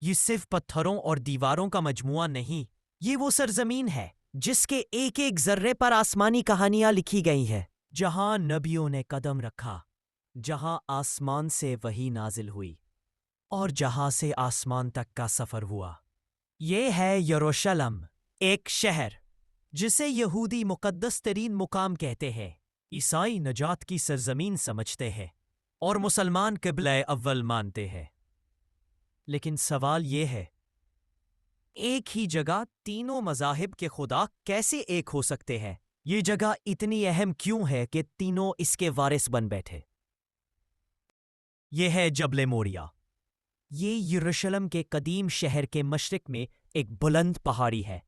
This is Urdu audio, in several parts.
یہ صرف پتھروں اور دیواروں کا مجموعہ نہیں، یہ وہ سرزمین ہے جس کے ایک ایک ذرے پر آسمانی کہانیاں لکھی گئی ہیں، جہاں نبیوں نے قدم رکھا، جہاں آسمان سے وحی نازل ہوئی، اور جہاں سے آسمان تک کا سفر ہوا۔ یہ ہے یروشلم، ایک شہر جسے یہودی مقدس ترین مقام کہتے ہیں، عیسائی نجات کی سرزمین سمجھتے ہیں، اور مسلمان قبلہ اول مانتے ہیں۔ لیکن سوال یہ ہے، ایک ہی جگہ تینوں مذاہب کے خدا کیسے ایک ہو سکتے ہیں؟ یہ جگہ اتنی اہم کیوں ہے کہ تینوں اس کے وارث بن بیٹھے؟ یہ ہے جبل موریہ۔ یہ یروشلم کے قدیم شہر کے مشرق میں ایک بلند پہاڑی ہے۔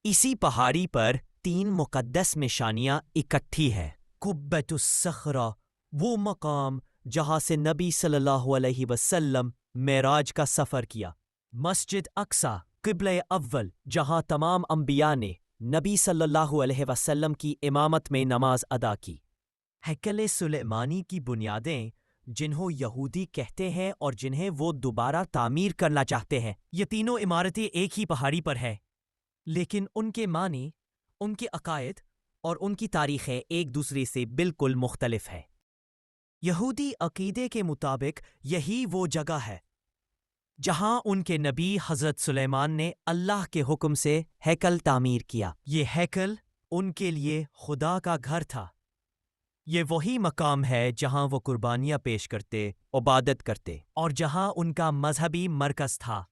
اسی پہاڑی پر تین مقدس نشانیاں اکٹھی ہیں۔ قبۃ الصخرہ، وہ مقام جہاں سے نبی صلی اللہ علیہ وسلم معراج کا سفر کیا۔ مسجد اقصی، قبلہ اول، جہاں تمام انبیاء نے نبی صلی اللہ علیہ وسلم کی امامت میں نماز ادا کی۔ ہیکل سلیمانی کی بنیادیں، جنہوں یہودی کہتے ہیں اور جنہیں وہ دوبارہ تعمیر کرنا چاہتے ہیں، یہ تینوں عمارتیں ایک ہی پہاڑی پر ہیں، لیکن ان کے معنی، ان کے عقائد اور ان کی تاریخیں ایک دوسرے سے بالکل مختلف ہیں۔ یہودی عقیدے کے مطابق یہی وہ جگہ ہے جہاں ان کے نبی حضرت سلیمان نے اللہ کے حکم سے ہیکل تعمیر کیا۔ یہ ہیکل ان کے لیے خدا کا گھر تھا۔ یہ وہی مقام ہے جہاں وہ قربانیاں پیش کرتے، عبادت کرتے، اور جہاں ان کا مذہبی مرکز تھا۔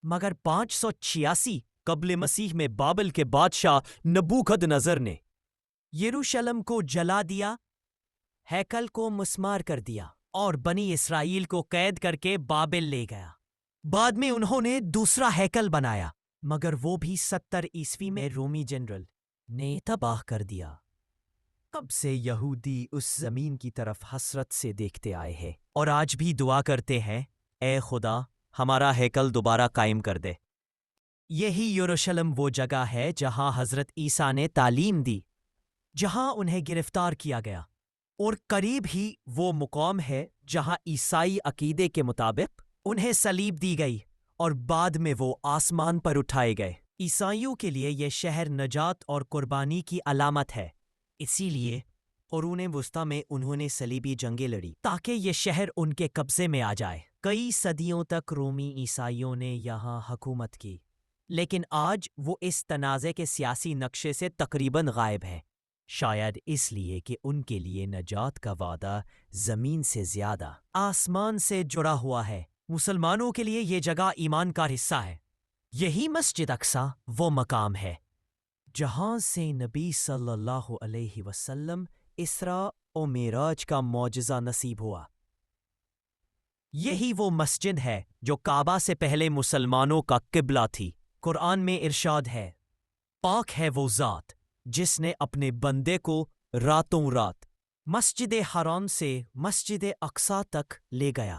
مگر 586 قبل مسیح میں بابل کے بادشاہ نبوکد نظر نے یروشلم کو جلا دیا، ہیکل کو مسمار کر دیا، اور بنی اسرائیل کو قید کر کے بابل لے گیا۔ بعد میں انہوں نے دوسرا ہیکل بنایا، مگر وہ بھی 70 عیسوی میں رومی جنرل نے تباہ کر دیا۔ کب سے یہودی اس زمین کی طرف حسرت سے دیکھتے آئے ہیں، اور آج بھی دعا کرتے ہیں، اے خدا ہمارا ہیکل دوبارہ قائم کر دے۔ یہی یروشلم وہ جگہ ہے جہاں حضرت عیسیٰ نے تعلیم دی، جہاں انہیں گرفتار کیا گیا، اور قریب ہی وہ مقام ہے جہاں عیسائی عقیدے کے مطابق انہیں صلیب دی گئی اور بعد میں وہ آسمان پر اٹھائے گئے۔ عیسائیوں کے لیے یہ شہر نجات اور قربانی کی علامت ہے، اسی لیے قرون وسطیٰ میں انہوں نے صلیبی جنگیں لڑی تاکہ یہ شہر ان کے قبضے میں آ جائے۔ کئی صدیوں تک رومی عیسائیوں نے یہاں حکومت کی، لیکن آج وہ اس تنازع کے سیاسی نقشے سے تقریباً غائب ہے، شاید اس لیے کہ ان کے لیے نجات کا وعدہ زمین سے زیادہ آسمان سے جڑا ہوا ہے۔ مسلمانوں کے لیے یہ جگہ ایمان کا حصہ ہے۔ یہی مسجد اقصی وہ مقام ہے جہاں سے نبی صلی اللہ علیہ وسلم اسراء و معراج کا معجزہ نصیب ہوا۔ یہی وہ مسجد ہے جو کعبہ سے پہلے مسلمانوں کا قبلہ تھی۔ قرآن میں ارشاد ہے، پاک ہے وہ ذات جس نے اپنے بندے کو راتوں رات مسجد حرام سے مسجد اقصی تک لے گیا۔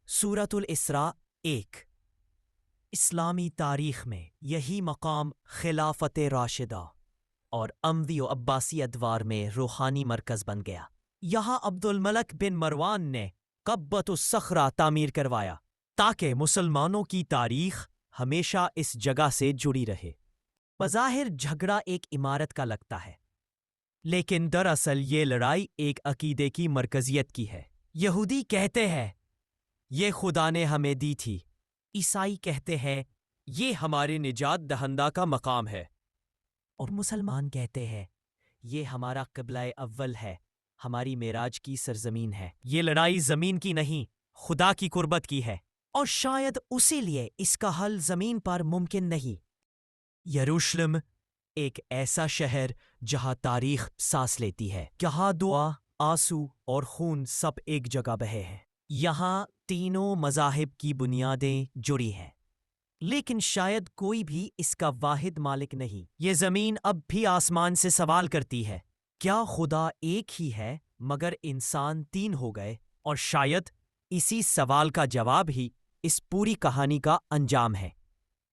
سورۃ الاسراء 1۔ اسلامی تاریخ میں یہی مقام خلافت راشدہ اور اموی و عباسی ادوار میں روحانی مرکز بن گیا۔ یہاں عبد الملک بن مروان نے قبۃ الصخرہ تعمیر کروایا تاکہ مسلمانوں کی تاریخ ہمیشہ اس جگہ سے جڑی رہے۔ بظاہر جھگڑا ایک عمارت کا لگتا ہے، لیکن دراصل یہ لڑائی ایک عقیدے کی مرکزیت کی ہے۔ یہودی کہتے ہیں یہ خدا نے ہمیں دی تھی، عیسائی کہتے ہیں یہ ہمارے نجات دہندہ کا مقام ہے، اور مسلمان کہتے ہیں یہ ہمارا قبلہ اول ہے، ہماری معراج کی سرزمین ہے۔ یہ لڑائی زمین کی نہیں، خدا کی قربت کی ہے، اور شاید اسی لیے اس کا حل زمین پر ممکن نہیں۔ یروشلم ایک ایسا شہر جہاں تاریخ سانس لیتی ہے، جہاں دعا، آنسو اور خون سب ایک جگہ بہے ہیں۔ یہاں تینوں مذاہب کی بنیادیں جڑی ہیں، لیکن شاید کوئی بھی اس کا واحد مالک نہیں۔ یہ زمین اب بھی آسمان سے سوال کرتی ہے، کیا خدا ایک ہی ہے مگر انسان تین ہو گئے؟ اور شاید اسی سوال کا جواب ہی اس پوری کہانی کا انجام ہے۔